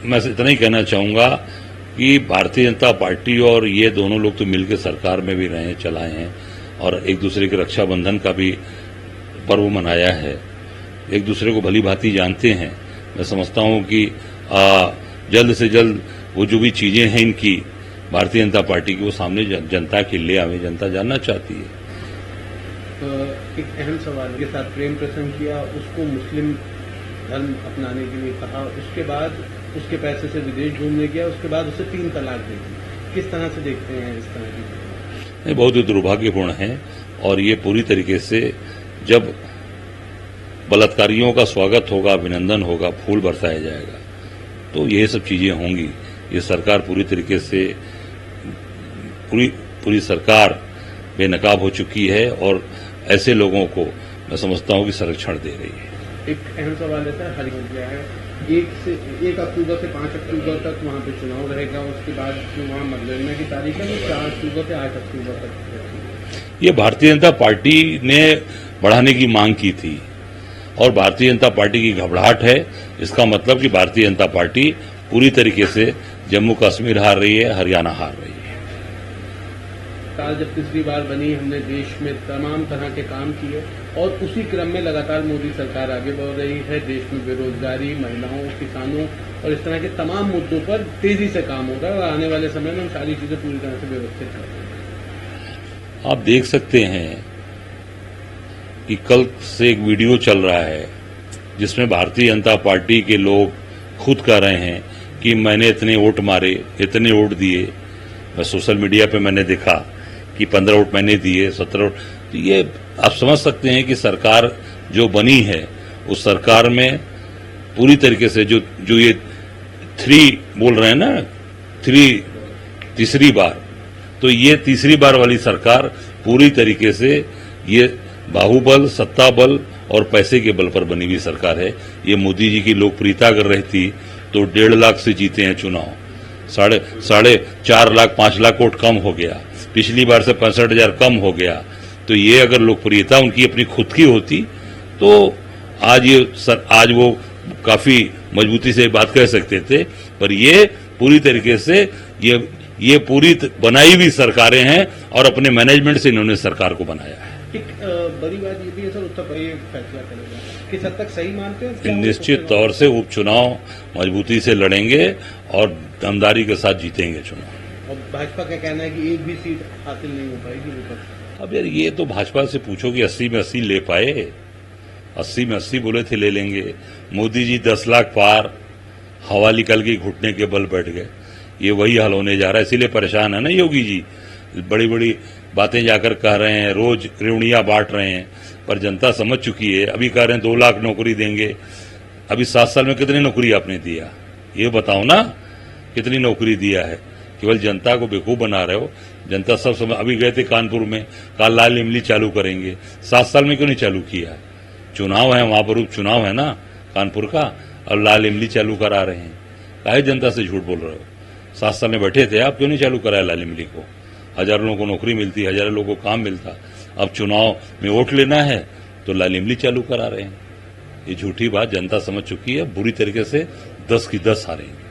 मैं इतना ही कहना चाहूंगा कि भारतीय जनता पार्टी और ये दोनों लोग तो मिलकर सरकार में भी रहे हैं, चलाए हैं और एक दूसरे के रक्षाबंधन का भी पर्व मनाया है। एक दूसरे को भली भांति जानते हैं। मैं समझता हूं कि जल्द से जल्द वो जो भी चीजें हैं इनकी भारतीय जनता पार्टी की वो सामने जनता के ले आवे। जनता जानना चाहती है। एक अहम सवाल के साथ प्रेम प्रसंग किया, उसको मुस्लिम धर्म अपनाने के लिए कहा, उसके बाद उसके पैसे से विदेश घूमने गया, उसके बाद उसे 3 तलाक दे दी। किस तरह से देखते हैं इस तरह की? बहुत ही दुर्भाग्यपूर्ण है और ये पूरी तरीके से जब बलात्कारियों का स्वागत होगा, अभिनंदन होगा, फूल बरसाया जाएगा तो ये सब चीजें होंगी। ये सरकार पूरी तरीके से पूरी सरकार बेनकाब हो चुकी है और ऐसे लोगों को मैं समझता हूं कि संरक्षण दे रही है। एक अहम सवाल है सर, हरियाणा है 1 अक्टूबर से 5 अक्टूबर तक वहां पे चुनाव रहेगा, उसके बाद जो वहां मतगणना की तारीख है वो 4 अक्टूबर से 8 अक्टूबर तक। ये भारतीय जनता पार्टी ने बढ़ाने की मांग की थी और भारतीय जनता पार्टी की घबराहट है। इसका मतलब कि भारतीय जनता पार्टी पूरी तरीके से जम्मू कश्मीर हार रही है, हरियाणा हार रही है। जब तीसरी बार बनी, हमने देश में तमाम तरह के काम किए और उसी क्रम में लगातार मोदी सरकार आगे बढ़ रही है। देश में बेरोजगारी, महिलाओं, किसानों और इस तरह के तमाम मुद्दों पर तेजी से काम हो रहा है और आने वाले समय में हम सारी चीजें पूरी तरह से व्यवस्थित कर रहे हैं। आप देख सकते हैं कि कल से एक वीडियो चल रहा है जिसमें भारतीय जनता पार्टी के लोग खुद कह रहे हैं कि मैंने इतने वोट मारे, इतने वोट दिए। मैं सोशल मीडिया पे मैंने देखा कि 15 वोट मैंने दिए, 17 वोट। तो ये आप समझ सकते हैं कि सरकार जो बनी है उस सरकार में पूरी तरीके से जो ये 3 बोल रहे हैं ना, 3 तीसरी बार, तो ये तीसरी बार वाली सरकार पूरी तरीके से ये बाहुबल, सत्ता बल और पैसे के बल पर बनी हुई सरकार है। ये मोदी जी की लोकप्रियता अगर रहती तो 1.5 लाख से जीते हैं चुनाव, साढ़े 4 लाख 5 लाख वोट कम हो गया, पिछली बार से 65,000 कम हो गया। तो ये अगर लोकप्रियता उनकी अपनी खुद की होती तो आज वो काफी मजबूती से बात कह सकते थे। पर ये पूरी तरीके से ये पूरी बनाई हुई सरकारें हैं और अपने मैनेजमेंट से इन्होंने सरकार को बनाया है। एक बड़ी बात ये भी है सर, उत्तर प्रदेश फैसला करेगा, किस हद तक सही मानते हैं? निश्चित तौर से उपचुनाव मजबूती से लड़ेंगे और दमदारी के साथ जीतेंगे चुनाव। और भाजपा का कहना है कि एक भी सीट हासिल नहीं हो पाएगी विपक्ष। अब यार ये तो भाजपा से पूछो कि 80 में 80 ले पाए। 80 में 80 बोले थे ले लेंगे। मोदी जी 10 लाख पार, हवा निकल के घुटने के बल बैठ गए। ये वही हाल होने जा रहा है, इसीलिए परेशान है ना योगी जी। बड़ी बड़ी बातें जाकर कह रहे हैं, रोज रेवड़ियां बांट रहे हैं, पर जनता समझ चुकी है। अभी कह रहे हैं 2 लाख नौकरी देंगे। अभी 7 साल में कितनी नौकरी आपने दिया, ये बताओ ना, कितनी नौकरी दिया है? केवल जनता को बेवकूफ बना रहे हो। जनता सब समझ। अभी गए थे कानपुर में, कल लाल इमली चालू करेंगे। 7 साल में क्यों नहीं चालू किया? चुनाव है वहां पर, उपचुनाव है ना कानपुर का, और लाल इमली चालू करा रहे हैं। काहे जनता से झूठ बोल रहे हो? 7 साल में बैठे थे आप, क्यों नहीं चालू कराया लाल इमली को? हजारों लोगों को नौकरी मिलती, हजारों लोगों को काम मिलता। अब चुनाव में वोट लेना है तो लाल इमली चालू करा रहे हैं। ये झूठी बात जनता समझ चुकी है। बुरी तरीके से 10 की 10 हारेंगे।